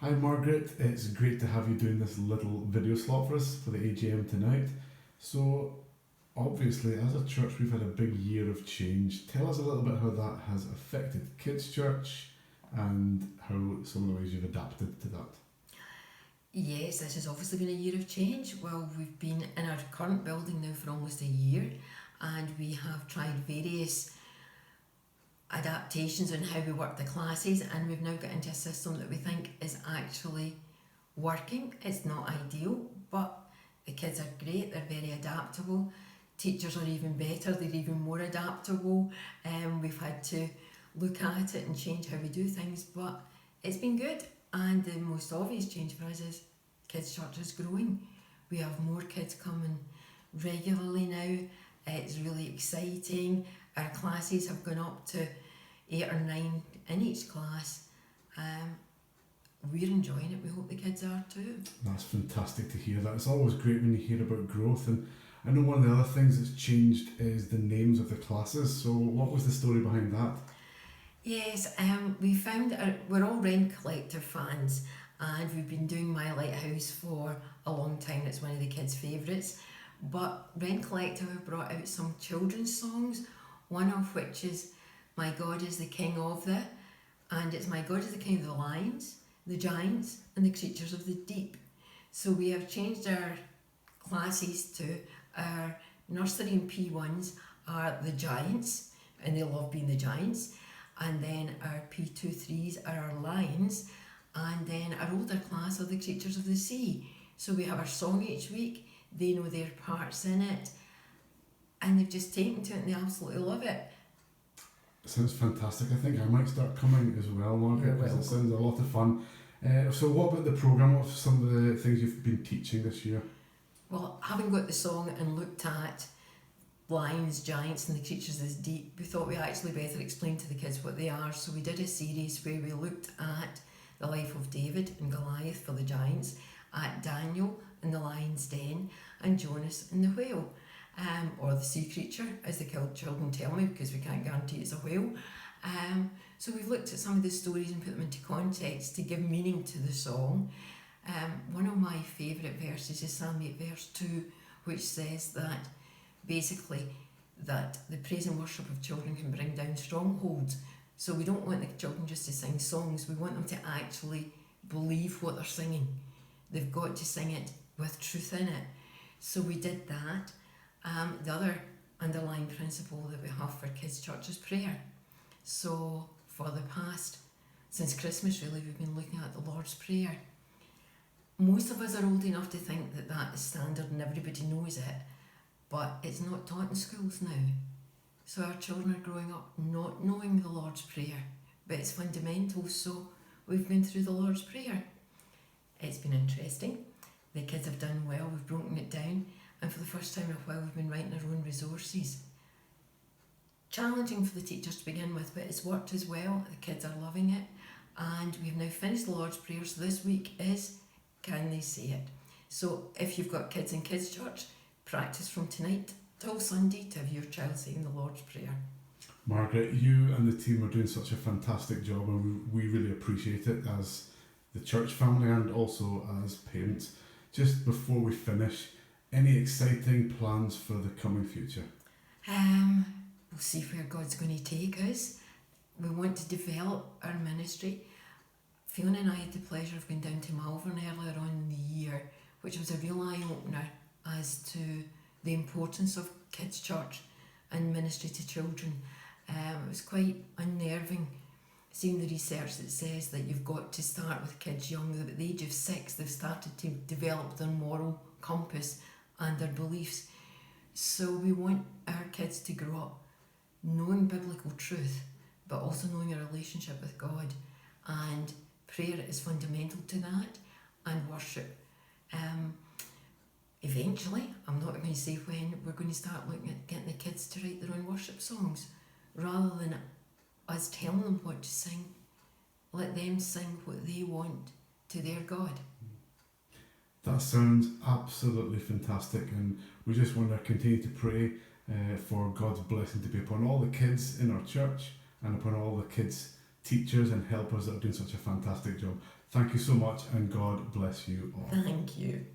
Hi Margaret, it's great to have you doing this little video slot for us for the AGM tonight. So obviously as a church we've had a big year of change. Tell us a little bit how that has affected Kids Church and how some of the ways you've adapted to that. Yes, this has obviously been a year of change. Well, we've been in our current building now for almost a year, and we have tried various adaptations on how we work the classes, and we've now got into a system that we think is actually working. It's not ideal, but the kids are great, they're very adaptable. Teachers are even better, they're even more adaptable. We've had to look at it and change how we do things, but it's been good. And the most obvious change for us is Kids Church is growing. We have more kids coming regularly now. It's really exciting. Our classes have gone up to 8 or 9 in each class. We're enjoying it. We hope the kids are too. That's fantastic to hear that. It's always great when you hear about growth, and I know one of the other things that's changed is the names of the classes. So what was the story behind that? Yes, we found we're all Rent Collective fans, and we've been doing My Lighthouse for a long time. It's one of the kids' favourites. But Rent Collective have brought out some children's songs, one of which is My God is the King of the, and it's My God is the King of the Lions, the Giants, and the Creatures of the Deep. So we have changed our classes to our nursery and P1s are the Giants, and they love being the Giants. And then our P2-3s are our lions, and then our older class are the creatures of the sea. So we have our song each week, they know their parts in it, and they've just taken to it and they absolutely love it. Sounds fantastic. I think I might start coming as well, Margaret, because it sounds a lot of fun. So what about the programme? What are some of the things you've been teaching this year? Well, having got the song and looked at lions, giants and the creatures of the deep, we thought we actually better explain to the kids what they are. So we did a series where we looked at the life of David and Goliath for the giants, at Daniel in the lion's den, and Jonas in the whale, or the sea creature, as the children tell me, because we can't guarantee it's a whale. So we've looked at some of the stories and put them into context to give meaning to the song. One of my favourite verses is Psalm 8 verse 2, which says that basically that the praise and worship of children can bring down strongholds. So we don't want the children just to sing songs, we want them to actually believe what they're singing. They've got to sing it with truth in it. So we did that. The other underlying principle that we have for Kids Church is prayer. So for the past, since Christmas really, we've been looking at the Lord's Prayer. Most of us are old enough to think that that is standard and everybody knows it, but it's not taught in schools now. So our children are growing up not knowing the Lord's Prayer, but it's fundamental, so we've been through the Lord's Prayer. It's been interesting. The kids have done well, we've broken it down, and for the first time in a while we've been writing our own resources. Challenging for the teachers to begin with, but it's worked as well. The kids are loving it, and we've now finished the Lord's Prayer, so this week is Can They Say It? So if you've got kids in Kids Church, practice from tonight till Sunday to have your child saying the Lord's Prayer. Margaret, you and the team are doing such a fantastic job, and we really appreciate it as the church family and also as parents. Just before we finish, any exciting plans for the coming future? We'll see where God's going to take us. We want to develop our ministry. Fiona and I had the pleasure of going down to Malvern earlier on in the year, which was a real eye-opener as to the importance of Kids Church and ministry to children. It was quite unnerving seeing the research that says that you've got to start with kids young. At the age of 6 they've started to develop their moral compass and their beliefs. So we want our kids to grow up knowing biblical truth, but also knowing a relationship with God, and prayer is fundamental to that, and worship. Eventually, I'm not going to say when, we're going to start looking at getting the kids to write their own worship songs, rather than us telling them what to sing. Let them sing what they want to their God. That sounds absolutely fantastic, and we just want to continue to pray for God's blessing to be upon all the kids in our church and upon all the kids teachers and helpers that are doing such a fantastic job. Thank you so much, and God bless you all. Thank you.